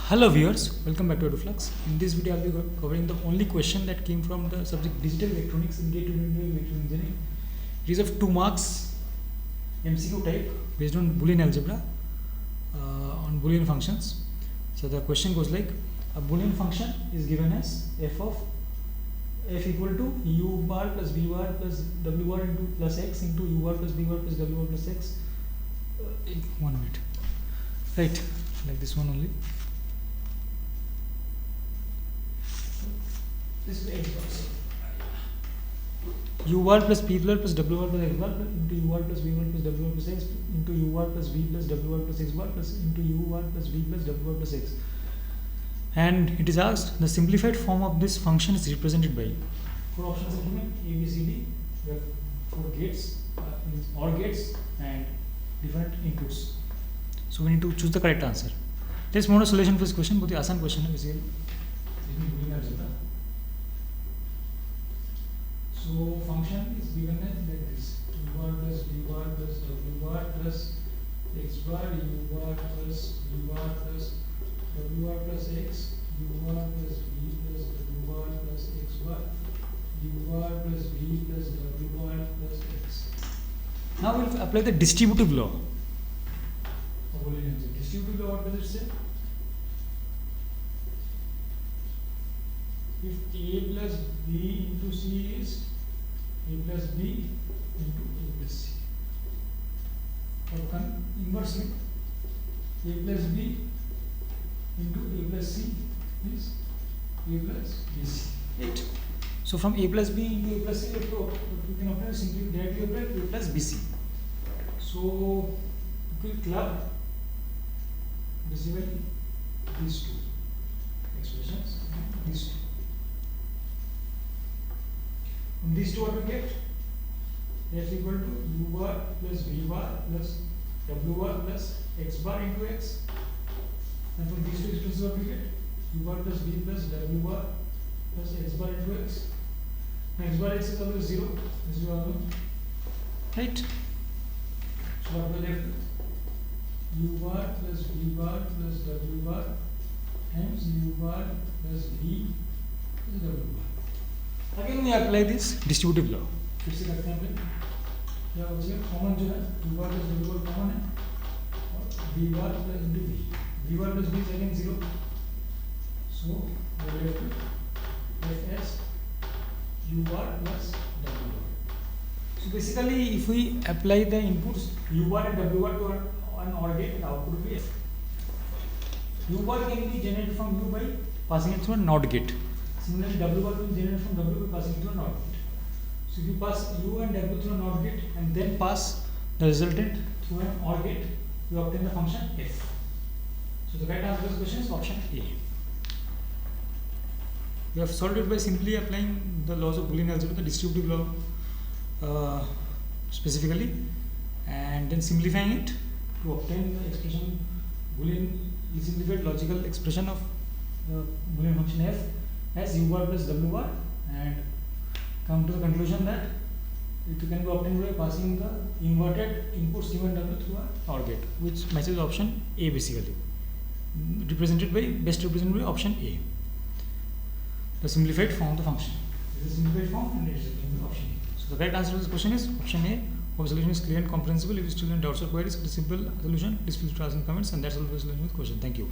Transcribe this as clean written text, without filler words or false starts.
Hello viewers, welcome back to EduFlux. In this video, I will be covering the only question that came from the subject Digital Electronics in GATE Electrical Engineering. It is of 2 marks MCQ type based on Boolean algebra on Boolean functions. So the question goes like, a Boolean function is given as f equal to u bar plus v bar plus w bar into plus x into u bar plus v bar plus w bar plus x. 1 minute. Right, like this one only. This is x bar. U bar plus p bar plus w bar plus x bar into u bar plus v bar plus w bar plus x into u bar plus v plus w bar plus x bar plus into u bar plus v plus w bar plus x. And it is asked, the simplified form of this function is represented by 4 options are given: A, B, C, D. We have 4 gates, OR gates, and different inputs. So we need to choose the correct answer. Let's move on to solution for this question. बहुत ही आसान question है basically. So function is given as like this: u bar plus v bar plus w bar plus x bar, u bar plus v bar plus w bar plus x, u bar plus v plus w bar plus x bar, u bar plus v plus w bar plus x. Now we will apply the distributive law. Distributive law, what does it say? If a plus b into c is a plus b into a plus c, or inversely, a plus b into a plus c is a plus bc. Right. So from a plus b into a plus c, we can obtain simply directly apply a plus bc. So we will club basically these two expressions and these two. From these two, what we get? F equal to u bar plus v bar plus w bar plus x bar into x. And from these two expressions, what we get? U bar plus v plus w bar plus x bar into x. And x bar x is always 0, as you all know. Right? So what we left with? U bar plus v bar plus w bar times u bar plus v plus w bar. Again we apply this distributive law. फिर से करते हैं अपने क्या हो गया common जो है u bar plus w bar common है और v bar plus into v bar plus v is again 0, so we left with f as u bar plus w bar. So basically if we apply the inputs u bar and w bar to an OR gate, the output will be f. U bar can be generated from u by passing it through a NOT gate. Similarly, w bar will be generated from w by passing it through a NOT gate. So if you pass u and w through a NOT gate and then pass the resultant through an OR gate, you obtain the function f. So the correct answer to this question is option A. We have solved it by simply applying the laws of Boolean algebra, the distributive law specifically, and then simplifying it to obtain the expression Boolean simplified logical expression of Boolean function f as u bar plus w bar, and come to the conclusion that it can be obtained by passing the inverted inputs given w through an OR gate, which matches option A basically, best represented by option A, the simplified form of the function. This is simplified form and it is represented by option A. So the correct answer to this question is option A. Hope the solution is clear and comprehensible. If you still have doubts or queries, it's a simple solution. Please feel free to ask in comments, and that's all for the solution with question. Thank you.